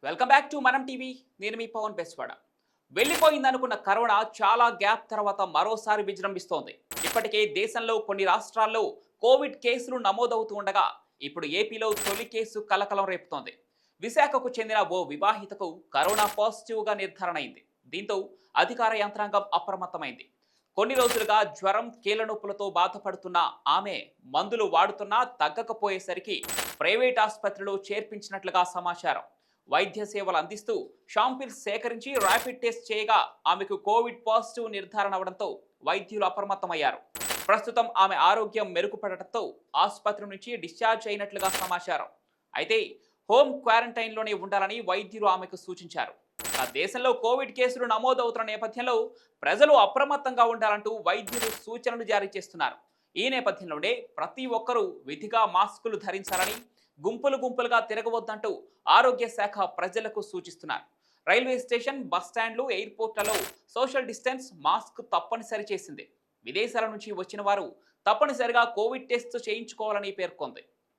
Welcome back to మనం TV. నేను మీ Pawan Beswada. వెళ్ళిపోయిందనుకున్న corona చాలా గ్యాప్ తర్వాత మరోసారి విజృంభిస్తోంది. ఇప్పటికే దేశంలో కొన్ని రాష్ట్రాల్లో కోవిడ్ కేసులు నమోదవుతూ ఉండగా ఇప్పుడు ఏపీలో తొలి కేసు కలకలం రేపుతోంది. విశాఖకు చెందిన ఓ వివాహితకు కరోనా పాజిటివ్గా నిర్ధారణ అయింది. దీంతో అధికార యంత్రాంగం అప్రమత్తమైంది. కొన్ని రోజులుగా జ్వరం, కీళ్ల నొప్పులతో బాధపడుతున్న ఆమె మందులు వాడుతున్నా తగ్గకపోయేసరికి ప్రైవేట్ ఆసుపత్రిలో చేర్పించినట్లుగా సమాచారం. వైద్య సేవలు అందిస్తూ షాంపిల్స్ సేకరించి ర్యాపిడ్ టెస్ట్ చేయగా ఆమెకు కోవిడ్ పాజిటివ్ నిర్ధారణ అవడంతో వైద్యులు అప్రమత్తమయ్యారు. ప్రస్తుతం ఆమె ఆరోగ్యం మెరుగుపడటంతో ఆసుపత్రి నుంచి డిశ్చార్జ్ అయినట్లుగా సమాచారం. అయితే హోమ్ క్వారంటైన్లోనే ఉండాలని వైద్యులు ఆమెకు సూచించారు. దేశంలో కోవిడ్ కేసులు నమోదవుతున్న నేపథ్యంలో ప్రజలు అప్రమత్తంగా ఉండాలంటూ వైద్యులు సూచనలు జారీ చేస్తున్నారు. ఈ నేపథ్యంలోనే ప్రతి ఒక్కరూ విధిగా మాస్కులు ధరించాలని, గుంపులుగా తిరగవద్దంటూ ఆరోగ్య శాఖ ప్రజలకు సూచిస్తున్నారు. రైల్వే స్టేషన్, బస్టాండ్లు, ఎయిర్పోర్ట్లలో సోషల్ డిస్టెన్స్, మాస్క్ తప్పనిసరి చేసింది. విదేశాల నుంచి వచ్చిన వారు తప్పనిసరిగా కోవిడ్ టెస్ట్ చేయించుకోవాలని పేర్కొంది.